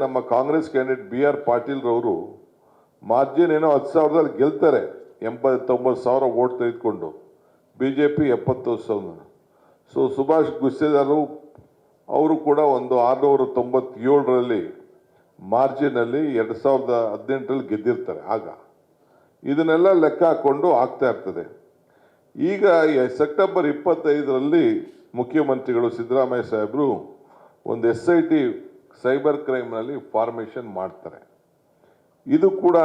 ನಮ್ಮ Congress candidate BR Patil ರವರು margin ಏನೋ 10,000ದಲ್ಲಿ ಗೆಲ್ತಾರೆ, 89,000 ವೋಟ್ ತೆಗೆದುಕೊಂಡು, BJP 70,000. ಸೊ ಸುಭಾಷ್ ಗುತ್ತೇದಾರ್ ಅವರು ಕೂಡ ಒಂದು 697ರಲ್ಲಿ ಮಾರ್ಜಿನಲ್ಲಿ 2018ರಲ್ಲಿ ಗೆದ್ದಿರ್ತಾರೆ. ಆಗ ಇದನ್ನೆಲ್ಲ ಲೆಕ್ಕ ಹಾಕೊಂಡು ಆಗ್ತಾ ಇರ್ತದೆ. ಈಗ ಸೆಪ್ಟೆಂಬರ್ 25ರಲ್ಲಿ ಮುಖ್ಯಮಂತ್ರಿಗಳು ಸಿದ್ದರಾಮಯ್ಯ ಸಾಹೇಬರು ಒಂದು SIT ಸೈಬರ್ ಕ್ರೈಮ್ನಲ್ಲಿ ಫಾರ್ಮೇಷನ್ ಮಾಡ್ತಾರೆ. ಇದು ಕೂಡ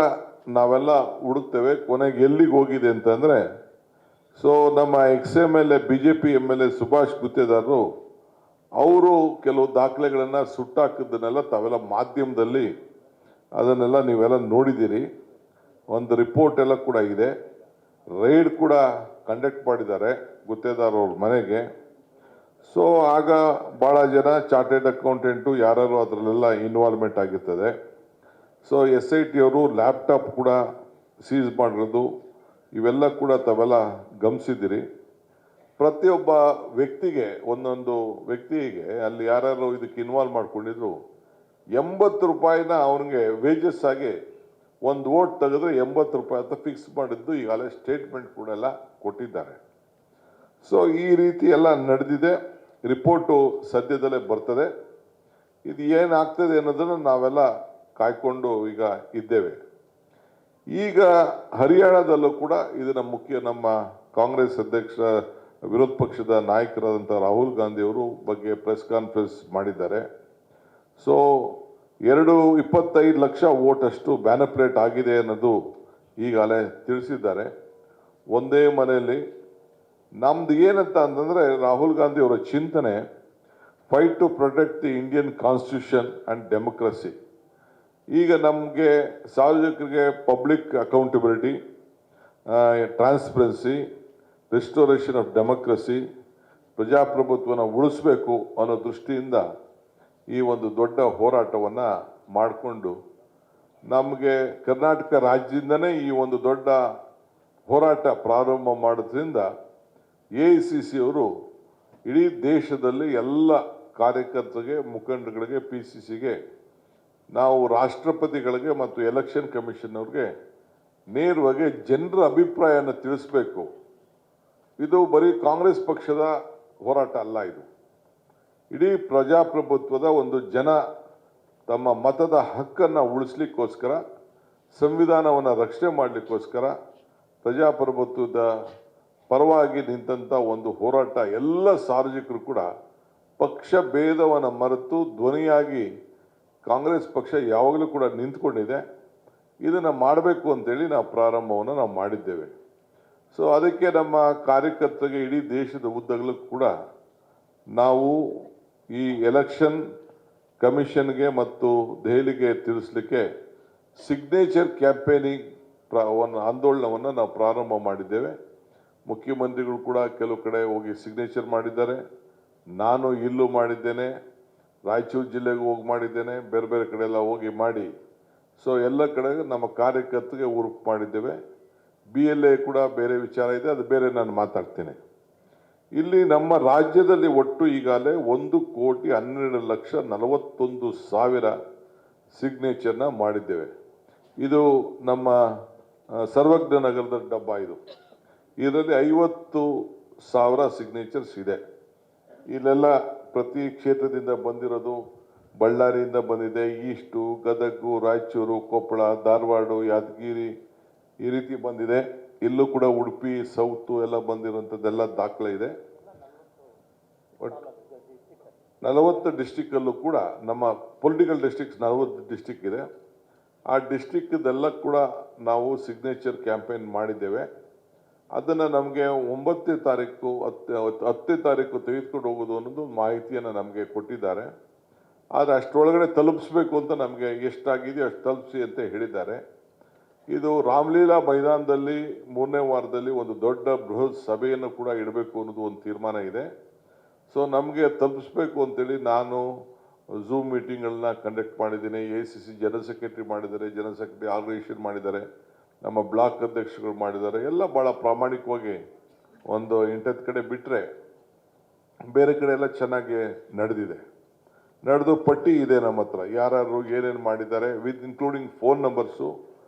ನಾವೆಲ್ಲ ಹುಡುಕ್ತೇವೆ ಕೊನೆಗೆ ಎಲ್ಲಿಗೆ ಹೋಗಿದೆ ಅಂತಂದರೆ, ಸೊ ನಮ್ಮ XMLA BJP MLA Subhash Guttedar ಅವರು ಕೆಲವು ದಾಖಲೆಗಳನ್ನು ಸುಟ್ಟಾಕಿದ್ದನ್ನೆಲ್ಲ ತಾವೆಲ್ಲ ಮಾಧ್ಯಮದಲ್ಲಿ ಅದನ್ನೆಲ್ಲ ನೀವೆಲ್ಲ ನೋಡಿದ್ದೀರಿ. ಒಂದು ರಿಪೋರ್ಟ್ ಎಲ್ಲ ಕೂಡ ಇದೆ. ರೈಡ್ ಕೂಡ ಕಂಡಕ್ಟ್ ಮಾಡಿದ್ದಾರೆ ಗುತ್ತೇದಾರ್ ಅವ್ರ ಮನೆಗೆ. ಸೊ ಆಗ ಭಾಳ ಜನ ಚಾರ್ಟೆಡ್ ಅಕೌಂಟೆಂಟು ಯಾರು ಅದರಲ್ಲೆಲ್ಲ ಇನ್ವಾಲ್ವ್ಮೆಂಟ್ ಆಗಿರ್ತದೆ. ಸೊ SIT ಅವರು ಲ್ಯಾಪ್ಟಾಪ್ ಕೂಡ ಸೀಸ್ ಮಾಡಿರೋದು ಇವೆಲ್ಲ ಕೂಡ ತಾವೆಲ್ಲ ಗಮನಿಸಿದ್ದೀರಿ. ಪ್ರತಿಯೊಬ್ಬ ವ್ಯಕ್ತಿಗೆ ಒಂದೊಂದು ವ್ಯಕ್ತಿಗೆ ಅಲ್ಲಿ ಯಾರು ಇದಕ್ಕೆ ಇನ್ವಾಲ್ವ್ ಮಾಡ್ಕೊಂಡಿದ್ರು 80 ರೂಪಾಯಿನ ಅವನಿಗೆ ವೇಜಸ್ ಆಗಿ ಒಂದು ವೋಟ್ ತೆಗೆದ್ರೆ 80 ರೂಪಾಯಿ ಅಂತ ಫಿಕ್ಸ್ ಮಾಡಿದ್ದು ಈಗಾಗಲೇ ಸ್ಟೇಟ್ಮೆಂಟ್ ಕೂಡ ಎಲ್ಲ ಕೊಟ್ಟಿದ್ದಾರೆ. ಸೊ ಈ ರೀತಿ ಎಲ್ಲ ನಡೆದಿದೆ. ರಿಪೋರ್ಟು ಸದ್ಯದಲ್ಲೇ ಬರ್ತದೆ. ಇದು ಏನಾಗ್ತದೆ ಅನ್ನೋದನ್ನು ನಾವೆಲ್ಲ ಕಾಯ್ಕೊಂಡು ಈಗ ಇದ್ದೇವೆ. ಈಗ ಹರಿಯಾಣದಲ್ಲೂ ಕೂಡ ಇದನ್ನ ನಮ್ಮ ಕಾಂಗ್ರೆಸ್ ಅಧ್ಯಕ್ಷ ವಿರೋಧ ಪಕ್ಷದ ನಾಯಕರಾದಂಥ ರಾಹುಲ್ ಗಾಂಧಿ ಅವರು ಬಗ್ಗೆ ಪ್ರೆಸ್ ಕಾನ್ಫರೆನ್ಸ್ ಮಾಡಿದ್ದಾರೆ. ಸೊ 25 ಲಕ್ಷ ವೋಟ್ ಅಷ್ಟು ಮ್ಯಾನಿಪುಲೇಟ್ ಆಗಿದೆ ಅನ್ನೋದು ಈಗಾಗಲೇ ತಿಳಿಸಿದ್ದಾರೆ. ಒಂದೇ ಮನೆಯಲ್ಲಿ ನಮ್ದು ಏನಂತ ಅಂತಂದರೆ, ರಾಹುಲ್ ಗಾಂಧಿ ಅವರ ಚಿಂತನೆ fight to protect the Indian constitution and democracy. ಈಗ ನಮಗೆ ಸಾರ್ವಜನಿಕರಿಗೆ public accountability, transparency, restoration of democracy, ಪ್ರಜಾಪ್ರಭುತ್ವನ ಉಳಿಸಬೇಕು ಅನ್ನೋ ದೃಷ್ಟಿಯಿಂದ ಈ ಒಂದು ದೊಡ್ಡ ಹೋರಾಟವನ್ನು ಮಾಡಿಕೊಂಡು ನಮಗೆ ಕರ್ನಾಟಕ ರಾಜ್ಯದಿಂದನೇ ಈ ಒಂದು ದೊಡ್ಡ ಹೋರಾಟ ಪ್ರಾರಂಭ ಮಾಡೋದ್ರಿಂದ AICC ಅವರು ಇಡೀ ದೇಶದಲ್ಲಿ ಎಲ್ಲ ಕಾರ್ಯಕರ್ತರಿಗೆ, ಮುಖಂಡಗಳಿಗೆ, PCCಗೆ, ನಾವು ರಾಷ್ಟ್ರಪತಿಗಳಿಗೆ ಮತ್ತು ಎಲೆಕ್ಷನ್ ಕಮಿಷನ್ ಅವ್ರಿಗೆ ನೇರವಾಗಿ ಜನರ ಅಭಿಪ್ರಾಯನ ತಿಳಿಸ್ಬೇಕು. ಇದು ಬರೀ ಕಾಂಗ್ರೆಸ್ ಪಕ್ಷದ ಹೋರಾಟ ಅಲ್ಲ, ಇದು ಇಡೀ ಪ್ರಜಾಪ್ರಭುತ್ವದ ಒಂದು ಜನ ತಮ್ಮ ಮತದ ಹಕ್ಕನ್ನು ಉಳಿಸ್ಲಿಕ್ಕೋಸ್ಕರ, ಸಂವಿಧಾನವನ್ನು ರಕ್ಷಣೆ ಮಾಡಲಿಕ್ಕೋಸ್ಕರ, ಪ್ರಜಾಪ್ರಭುತ್ವದ ಪರವಾಗಿ ನಿಂತಹ ಒಂದು ಹೋರಾಟ. ಎಲ್ಲ ಸಾರ್ವಜನಿಕರು ಕೂಡ ಪಕ್ಷ ಭೇದವನ್ನು ಮರೆತು ಧ್ವನಿಯಾಗಿ ಕಾಂಗ್ರೆಸ್ ಪಕ್ಷ ಯಾವಾಗಲೂ ಕೂಡ ನಿಂತ್ಕೊಂಡಿದೆ. ಇದನ್ನು ಮಾಡಬೇಕು ಅಂತೇಳಿ ನಾವು ಪ್ರಾರಂಭವನ್ನು ನಾವು ಮಾಡಿದ್ದೇವೆ. ಸೊ ಅದಕ್ಕೆ ನಮ್ಮ ಕಾರ್ಯಕರ್ತರಿಗೆ ಇಡೀ ದೇಶದ ಉದ್ದಗಲೂ ಕೂಡ ನಾವು ಈ ಎಲೆಕ್ಷನ್ ಕಮಿಷನ್ಗೆ ಮತ್ತು ದೆಹಲಿಗೆ ತಿಳಿಸ್ಲಿಕ್ಕೆ ಸಿಗ್ನೇಚರ್ ಕ್ಯಾಂಪೇನಿಂಗ್ ಒಂದು ಆಂದೋಲನವನ್ನು ನಾವು ಪ್ರಾರಂಭ ಮಾಡಿದ್ದೇವೆ. ಮುಖ್ಯಮಂತ್ರಿಗಳು ಕೂಡ ಕೆಲವು ಕಡೆ ಹೋಗಿ ಸಿಗ್ನೇಚರ್ ಮಾಡಿದ್ದಾರೆ. ನಾನು ಇಲ್ಲೂ ಮಾಡಿದ್ದೇನೆ, ರಾಯಚೂರು ಜಿಲ್ಲೆಗೆ ಹೋಗಿ ಮಾಡಿದ್ದೇನೆ, ಬೇರೆ ಬೇರೆ ಕಡೆ ಎಲ್ಲ ಹೋಗಿ ಮಾಡಿ. ಸೊ ಎಲ್ಲ ಕಡೆ ನಮ್ಮ ಕಾರ್ಯಕರ್ತರಿಗೆ ಉರುಪು ಮಾಡಿದ್ದೇವೆ. BLA ಕೂಡ ಬೇರೆ ವಿಚಾರ ಇದೆ, ಅದು ಬೇರೆ ನಾನು ಮಾತಾಡ್ತೇನೆ. ಇಲ್ಲಿ ನಮ್ಮ ರಾಜ್ಯದಲ್ಲಿ ಒಟ್ಟು ಈಗಾಗಲೇ 1,12,41,000 ಸಿಗ್ನೇಚರ್ನ ಮಾಡಿದ್ದೇವೆ. ಇದು ನಮ್ಮ ಸರ್ವಜ್ಞ ನಗರದ ಡಬ್ಬ. ಇದರಲ್ಲಿ 50,000 ಸಿಗ್ನೇಚರ್ಸ್ ಇದೆ. ಇಲ್ಲೆಲ್ಲ ಪ್ರತಿ ಕ್ಷೇತ್ರದಿಂದ ಬಂದಿರೋದು, ಬಳ್ಳಾರಿಯಿಂದ ಬಂದಿದೆ, ಈಸ್ಟು, ಗದಗು, ರಾಯಚೂರು, ಕೊಪ್ಪಳ, ಧಾರವಾಡ, ಯಾದಗಿರಿ ಈ ರೀತಿ ಬಂದಿದೆ. ಇಲ್ಲೂ ಕೂಡ ಉಡುಪಿ, ಸೌತು ಎಲ್ಲ ಬಂದಿರೋಂಥದ್ದೆಲ್ಲ ದಾಖಲೆ ಇದೆ. ಬಟ್ 40 ಡಿಸ್ಟಿಕ್ಕಲ್ಲೂ ಕೂಡ ನಮ್ಮ ಪೊಲಿಟಿಕಲ್ ಡಿಸ್ಟ್ರಿಕ್ಟ್ಸ್ 40 ಡಿಸ್ಟಿಕ್ ಇದೆ. ಆ ಡಿಸ್ಟಿಕ್ದೆಲ್ಲ ಕೂಡ ನಾವು ಸಿಗ್ನೇಚರ್ ಕ್ಯಾಂಪೇನ್ ಮಾಡಿದ್ದೇವೆ. ಅದನ್ನು ನಮಗೆ 9ನೇ ತಾರೀಕು 10ನೇ ತಾರೀಕು ತೆಗೆದುಕೊಂಡು ಹೋಗೋದು ಅನ್ನೋದು ಮಾಹಿತಿಯನ್ನು ನಮಗೆ ಕೊಟ್ಟಿದ್ದಾರೆ. ಆದರೆ ಅಷ್ಟರೊಳಗಡೆ ತಲುಪಿಸ್ಬೇಕು ಅಂತ ನಮಗೆ ಎಷ್ಟಾಗಿದೆ ಅಷ್ಟು ತಲುಪಿಸಿ ಅಂತ ಹೇಳಿದ್ದಾರೆ. ಇದು ರಾಮಲೀಲಾ ಮೈದಾನದಲ್ಲಿ 3ನೇ ವಾರದಲ್ಲಿ ಒಂದು ದೊಡ್ಡ ಬೃಹತ್ ಸಭೆಯನ್ನು ಕೂಡ ಇಡಬೇಕು ಅನ್ನೋದು ಒಂದು ತೀರ್ಮಾನ ಇದೆ. ಸೊ ನಮಗೆ ತಲುಪಿಸ್ಬೇಕು ಅಂತೇಳಿ ನಾನು ಝೂಮ್ ಮೀಟಿಂಗ್ಗಳನ್ನ ಕಂಡಕ್ಟ್ ಮಾಡಿದ್ದೀನಿ. AICC ಜನರಲ್ ಸೆಕ್ರೆಟರಿ ಮಾಡಿದ್ದಾರೆ, ಜನರಲ್ ಸೆಕ್ರೆಟರಿ ಆರ್ಗನೈಸೇಷನ್ ಮಾಡಿದ್ದಾರೆ, ನಮ್ಮ ಬ್ಲಾಕ್ ಅಧ್ಯಕ್ಷಗಳು ಮಾಡಿದ್ದಾರೆ. ಎಲ್ಲ ಭಾಳ ಪ್ರಾಮಾಣಿಕವಾಗಿ ಒಂದು 8 ಕಡೆ ಬಿಟ್ಟರೆ ಬೇರೆ ಕಡೆ ಎಲ್ಲ ಚೆನ್ನಾಗಿ ನಡೆದಿದೆ. ನಡೆದು ಪಟ್ಟಿ ಇದೆ ನಮ್ಮ ಹತ್ರ, ಯಾರು ಏನೇನು ಮಾಡಿದ್ದಾರೆ ವಿತ್ ಇನ್ಕ್ಲೂಡಿಂಗ್ ಫೋನ್ ನಂಬರ್ಸು.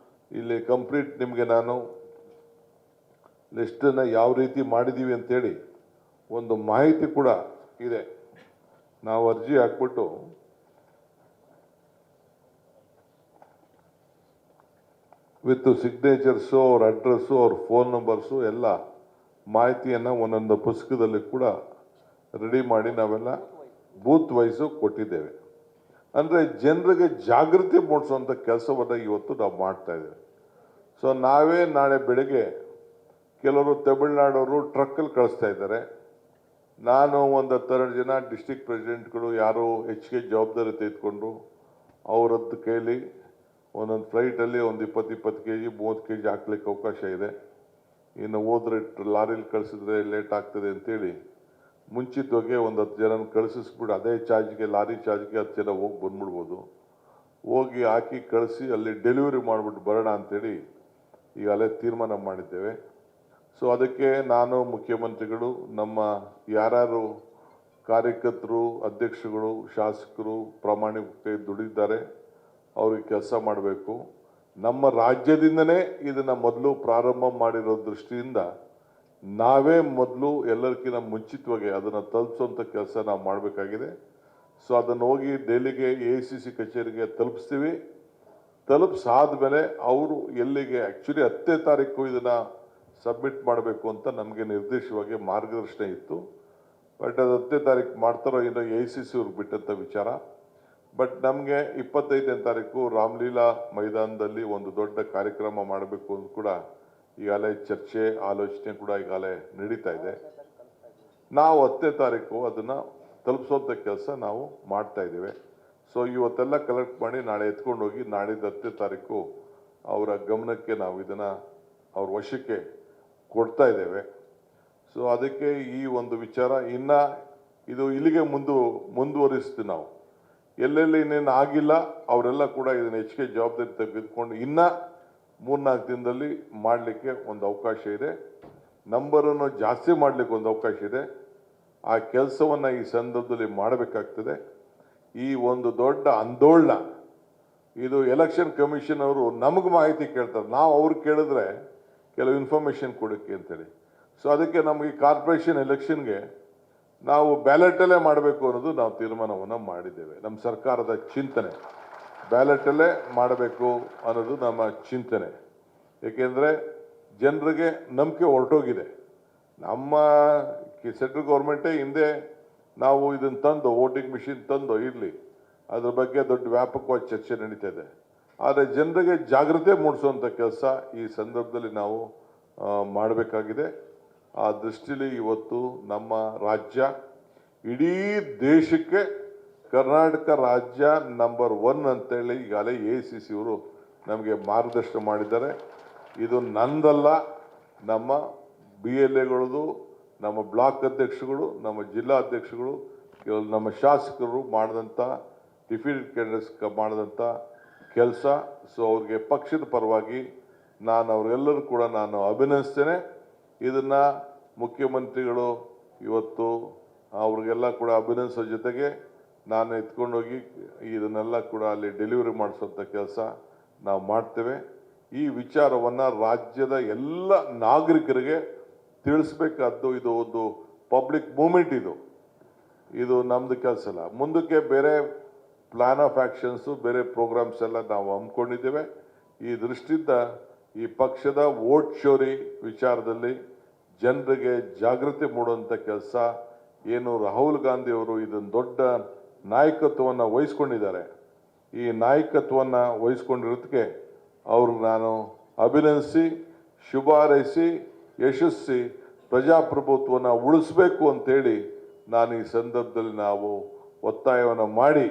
ಇಲ್ಲಿ ಕಂಪ್ಲೀಟ್ ನಿಮಗೆ ನಾನು ಲಿಸ್ಟನ್ನು ಯಾವ ರೀತಿ ಮಾಡಿದ್ದೀವಿ ಅಂತೇಳಿ ಒಂದು ಮಾಹಿತಿ ಕೂಡ ಇದೆ. ನಾವು ಅರ್ಜಿ ಹಾಕ್ಬಿಟ್ಟು ವಿತ್ ಸಿಗ್ನೇಚರ್ಸು, ಅವ್ರ ಅಡ್ರೆಸ್ಸು, ಅವ್ರ ಫೋನ್ ನಂಬರ್ಸು ಎಲ್ಲ ಮಾಹಿತಿಯನ್ನು ಒಂದೊಂದು ಪುಸ್ತಕದಲ್ಲಿ ಕೂಡ ರೆಡಿ ಮಾಡಿ ನಾವೆಲ್ಲ ಬೂತ್ ವೈಸು ಕೊಟ್ಟಿದ್ದೇವೆ. ಅಂದರೆ ಜನರಿಗೆ ಜಾಗೃತಿ ಮೂಡಿಸುವಂಥ ಕೆಲಸವನ್ನು ಇವತ್ತು ನಾವು ಮಾಡ್ತಾ ಇದ್ದೇವೆ. ಸೊ ನಾವೇ ನಾಳೆ ಬೆಳಗ್ಗೆ ಕೆಲವರು ತಮಿಳ್ನಾಡವರು ಟ್ರಕ್ಕಲ್ಲಿ ಕಳಿಸ್ತಾ ಇದ್ದಾರೆ. ನಾನು ಒಂದು 12 ಜನ ಡಿಸ್ಟಿಕ್ ಪ್ರೆಸಿಡೆಂಟ್ಗಳು ಯಾರು ಹೆಚ್ಚಿಗೆ ಜವಾಬ್ದಾರಿ ತೆಗೆದುಕೊಂಡು ಅವರದ್ದು ಕೈಲಿ ಒಂದೊಂದು ಫ್ಲೈಟಲ್ಲಿ ಒಂದು 20 kg 30 kg ಹಾಕ್ಲಿಕ್ಕೆ ಅವಕಾಶ ಇದೆ. ಇನ್ನು ಹೋದ್ರೆ ಲಾರಿಲಿ ಕಳಿಸಿದ್ರೆ ಲೇಟ್ ಆಗ್ತದೆ ಅಂತೇಳಿ ಮುಂಚಿತವಾಗಿ ಒಂದು 10 ಜನ ಕಳಿಸಿಸ್ಬಿಟ್ಟು ಅದೇ ಚಾರ್ಜ್ಗೆ, ಲಾರಿ ಚಾರ್ಜ್ಗೆ 10 ಜನ ಹೋಗಿ ಬಂದ್ಬಿಡ್ಬೋದು. ಹೋಗಿ ಹಾಕಿ ಕಳಿಸಿ ಅಲ್ಲಿ ಡೆಲಿವರಿ ಮಾಡಿಬಿಟ್ಟು ಬರೋಣ ಅಂತೇಳಿ ಈಗಲೇ ತೀರ್ಮಾನ ಮಾಡಿದ್ದೇವೆ. ಸೊ ಅದಕ್ಕೆ ನಾನು, ಮುಖ್ಯಮಂತ್ರಿಗಳು, ನಮ್ಮ ಯಾರ್ಯಾರು ಕಾರ್ಯಕರ್ತರು, ಅಧ್ಯಕ್ಷಗಳು, ಶಾಸಕರು ಪ್ರಾಮಾಣಿಕತೆ ದುಡಿದ್ದಾರೆ ಅವ್ರಿಗೆ ಕೆಲಸ ಮಾಡಬೇಕು. ನಮ್ಮ ರಾಜ್ಯದಿಂದನೇ ಇದನ್ನು ಮೊದಲು ಪ್ರಾರಂಭ ಮಾಡಿರೋ ದೃಷ್ಟಿಯಿಂದ ನಾವೇ ಮೊದಲು ಎಲ್ಲರಿಗಿಂತ ಮುಂಚಿತವಾಗಿ ಅದನ್ನು ತಲುಪಿಸುವಂಥ ಕೆಲಸ ನಾವು ಮಾಡಬೇಕಾಗಿದೆ. ಸೊ ಅದನ್ನು ಹೋಗಿ ಡೆಲ್ಲಿಗೆ AICC ಕಚೇರಿಗೆ ತಲುಪಿಸ್ತೀವಿ. ತಲುಪಿಸಾದ್ಮೇಲೆ ಅವರು ಎಲ್ಲಿಗೆ ಆ್ಯಕ್ಚುಲಿ 10ನೇ ತಾರೀಕು ಇದನ್ನು ಸಬ್ಮಿಟ್ ಮಾಡಬೇಕು ಅಂತ ನಮಗೆ ನಿರ್ದೇಶವಾಗಿ ಮಾರ್ಗದರ್ಶನ ಇತ್ತು. ಬಟ್ ಅದು 10ನೇ ತಾರೀಕು ಮಾಡ್ತಾರೋ ಏನೋ AICC ಅವ್ರಿಗೆ ಬಿಟ್ಟಂಥ ವಿಚಾರ. ಬಟ್ ನಮಗೆ 25ನೇ ತಾರೀಕು ರಾಮಲೀಲಾ ಮೈದಾನದಲ್ಲಿ ಒಂದು ದೊಡ್ಡ ಕಾರ್ಯಕ್ರಮ ಮಾಡಬೇಕು ಅಂತ ಕೂಡ ಈಗಾಗಲೇ ಚರ್ಚೆ, ಆಲೋಚನೆ ಕೂಡ ಈಗಾಗಲೇ ನಡೀತಾ ಇದೆ. ನಾವು 10ನೇ ತಾರೀಕು ಅದನ್ನು ತಲುಪಿಸುವಂಥ ಕೆಲಸ ನಾವು ಮಾಡ್ತಾ ಇದ್ದೇವೆ. ಸೊ ಇವತ್ತೆಲ್ಲ ಕಲೆಕ್ಟ್ ಮಾಡಿ ನಾಳೆ ಎತ್ಕೊಂಡು ಹೋಗಿ ನಾಡಿದ್ದು 10ನೇ ತಾರೀಕು ಅವರ ಗಮನಕ್ಕೆ ನಾವು ಇದನ್ನು ಅವ್ರ ವಶಕ್ಕೆ ಕೊಡ್ತಾ ಇದ್ದೇವೆ. ಸೊ ಅದಕ್ಕೆ ಈ ಒಂದು ವಿಚಾರ ಇನ್ನು ಇದು ಇಲ್ಲಿಗೆ ಮುಂದುವರಿಸ್ತೀವಿ ನಾವು. ಎಲ್ಲೆಲ್ಲಿ ಇನ್ನೇನು ಆಗಿಲ್ಲ ಅವರೆಲ್ಲ ಕೂಡ ಇದನ್ನು ಹೆಚ್ಚಿಗೆ ಜವಾಬ್ದಾರಿ ತೆಗೆದುಕೊಂಡು ಇನ್ನೂ 3-4 ದಿನದಲ್ಲಿ ಮಾಡಲಿಕ್ಕೆ ಒಂದು ಅವಕಾಶ ಇದೆ. ನಂಬರನ್ನು ಜಾಸ್ತಿ ಮಾಡಲಿಕ್ಕೆ ಒಂದು ಅವಕಾಶ ಇದೆ. ಆ ಕೆಲಸವನ್ನು ಈ ಸಂದರ್ಭದಲ್ಲಿ ಮಾಡಬೇಕಾಗ್ತದೆ. ಈ ಒಂದು ದೊಡ್ಡ ಆಂದೋಲನ ಇದು ಎಲೆಕ್ಷನ್ ಕಮಿಷನ್ ಅವರು ನಮಗೆ ಮಾಹಿತಿ ಕೇಳ್ತಾರೆ, ನಾವು ಅವ್ರು ಕೇಳಿದ್ರೆ ಕೆಲವು ಇನ್ಫಾರ್ಮೇಷನ್ ಕೊಡೋಕ್ಕೆ ಅಂತೇಳಿ. ಸೊ ಅದಕ್ಕೆ ನಮಗೆ ಕಾರ್ಪೊರೇಷನ್ ಎಲೆಕ್ಷನ್ಗೆ ನಾವು ಬ್ಯಾಲೆಟಲ್ಲೇ ಮಾಡಬೇಕು ಅನ್ನೋದು ನಾವು ತೀರ್ಮಾನವನ್ನು ಮಾಡಿದ್ದೇವೆ. ನಮ್ಮ ಸರ್ಕಾರದ ಚಿಂತನೆ ಬ್ಯಾಲೆಟಲ್ಲೇ ಮಾಡಬೇಕು ಅನ್ನೋದು ನಮ್ಮ ಚಿಂತನೆ. ಏಕೆಂದರೆ ಜನರಿಗೆ ನಂಬಿಕೆ ಹೊರಟೋಗಿದೆ. ನಮ್ಮ ಸೆಂಟ್ರಲ್ ಗೌರ್ಮೆಂಟೇ ಹಿಂದೆ ನಾವು ಇದನ್ನು ತಂದು ವೋಟಿಂಗ್ ಮಿಷಿನ್ ತಂದು ಇರಲಿ, ಅದ್ರ ಬಗ್ಗೆ ದೊಡ್ಡ ವ್ಯಾಪಕವಾದ ಚರ್ಚೆ ನಡೀತಾ ಇದೆ. ಆದರೆ ಜನರಿಗೆ ಜಾಗೃತಿ ಮೂಡಿಸುವಂಥ ಕೆಲಸ ಈ ಸಂದರ್ಭದಲ್ಲಿ ನಾವು ಮಾಡಬೇಕಾಗಿದೆ. ಆ ದೃಷ್ಟಿಯಲ್ಲಿ ಇವತ್ತು ನಮ್ಮ ರಾಜ್ಯ ಇಡೀ ದೇಶಕ್ಕೆ ಕರ್ನಾಟಕ ರಾಜ್ಯ ನಂಬರ್ 1 ಅಂತೇಳಿ ಈಗಾಗಲೇ AICC ಅವರು ನಮಗೆ ಮಾರ್ಗದರ್ಶನ ಮಾಡಿದ್ದಾರೆ. ಇದು ನಂದಲ್ಲ, ನಮ್ಮ BLAಗಳದು, ನಮ್ಮ ಬ್ಲಾಕ್ ಅಧ್ಯಕ್ಷಗಳು, ನಮ್ಮ ಜಿಲ್ಲಾ ಅಧ್ಯಕ್ಷಗಳು, ನಮ್ಮ ಶಾಸಕರು ಮಾಡಿದಂಥ ಡಿಫೀಟೆಡ್ ಕ್ಯಾಂಡಿಡೇಟ್ಸ್ ಮಾಡಿದಂಥ ಕೆಲಸ. ಸೊ ಅವ್ರಿಗೆ ಪಕ್ಷದ ಪರವಾಗಿ ನಾನು ಅವರೆಲ್ಲರೂ ಕೂಡ ನಾನು ಅಭಿನಂದಿಸ್ತೇನೆ. ಇದನ್ನು ಮುಖ್ಯಮಂತ್ರಿಗಳು ಇವತ್ತು ಅವ್ರಿಗೆಲ್ಲ ಕೂಡ ಅಭಿನಂದಿಸೋ ಜೊತೆಗೆ ನಾನು ಎತ್ಕೊಂಡೋಗಿ ಇದನ್ನೆಲ್ಲ ಕೂಡ ಅಲ್ಲಿ ಡೆಲಿವರಿ ಮಾಡಿಸೋಂಥ ಕೆಲಸ ನಾವು ಮಾಡ್ತೇವೆ. ಈ ವಿಚಾರವನ್ನು ರಾಜ್ಯದ ಎಲ್ಲ ನಾಗರಿಕರಿಗೆ ತಿಳಿಸ್ಬೇಕಾದ್ದು ಇದು ಒಂದು ಪಬ್ಲಿಕ್ ಮೂಮೆಂಟ್. ಇದು ನಮ್ಮದು ಕೆಲಸ ಅಲ್ಲ. ಮುಂದಕ್ಕೆ ಬೇರೆ ಪ್ಲಾನ್ ಆಫ್ ಆ್ಯಕ್ಷನ್ಸು, ಬೇರೆ ಪ್ರೋಗ್ರಾಮ್ಸ್ ಎಲ್ಲ ನಾವು ಹಮ್ಮಿಕೊಂಡಿದ್ದೇವೆ. ಈ ದೃಷ್ಟಿಯಿಂದ ಈ ಪಕ್ಷದ ವೋಟ್ ಚೋರಿ ವಿಚಾರದಲ್ಲಿ ಜನರಿಗೆ ಜಾಗೃತಿ ಮೂಡುವಂಥ ಕೆಲಸ ಏನು ರಾಹುಲ್ ಗಾಂಧಿ ಅವರು ಇದನ್ನು ದೊಡ್ಡ ನಾಯಕತ್ವವನ್ನು ವಹಿಸ್ಕೊಂಡಿದ್ದಾರೆ. ಈ ನಾಯಕತ್ವವನ್ನು ವಹಿಸ್ಕೊಂಡಿರೋದಕ್ಕೆ ಅವ್ರಿಗೆ ನಾನು ಅಭಿನಂದಿಸಿ, ಶುಭ ಹಾರೈಸಿ, ಯಶಸ್ಸಿ ಪ್ರಜಾಪ್ರಭುತ್ವವನ್ನು ಉಳಿಸ್ಬೇಕು ಅಂತೇಳಿ ನಾನು ಈ ಸಂದರ್ಭದಲ್ಲಿ ನಾವು ಒತ್ತಾಯವನ್ನು ಮಾಡಿ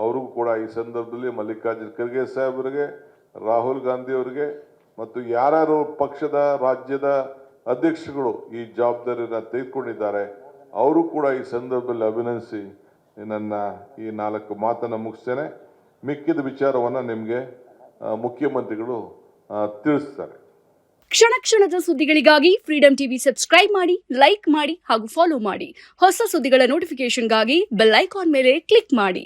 ಅವ್ರಿಗೂ ಕೂಡ ಈ ಸಂದರ್ಭದಲ್ಲಿ ಮಲ್ಲಿಕಾರ್ಜುನ ಖರ್ಗೆ ಸಾಹೇಬರಿಗೆ, ರಾಹುಲ್ ಗಾಂಧಿ ಅವರಿಗೆ ಮತ್ತು ಯಾರ್ಯಾರು ಪಕ್ಷದ ರಾಜ್ಯದ ಅಧ್ಯಕ್ಷಗಳು ಈ ಜವಾಬ್ದಾರಿಯನ್ನು ತೆಗೆದುಕೊಂಡಿದ್ದಾರೆ ಅವರು ಕೂಡ ಈ ಸಂದರ್ಭದಲ್ಲಿ ಅಭಿನಂದಿಸಿ ನನ್ನ ಈ 4 ಮಾತನ್ನು ಮುಗಿಸ್ತೇನೆ. ಮಿಕ್ಕಿದ ವಿಚಾರವನ್ನು ನಿಮಗೆ ಮುಖ್ಯಮಂತ್ರಿಗಳು ತಿಳಿಸ್ತಾರೆ. ಕ್ಷಣ ಕ್ಷಣದ ಸುದ್ದಿಗಳಿಗಾಗಿ ಫ್ರೀಡಂ ಟಿವಿ ಸಬ್ಸ್ಕ್ರೈಬ್ ಮಾಡಿ, ಲೈಕ್ ಮಾಡಿ ಹಾಗೂ ಫಾಲೋ ಮಾಡಿ. ಹೊಸ ಸುದ್ದಿಗಳ ನೋಟಿಫಿಕೇಶನ್ಗಾಗಿ ಬೆಲ್ ಐಕಾನ್ ಮೇಲೆ ಕ್ಲಿಕ್ ಮಾಡಿ.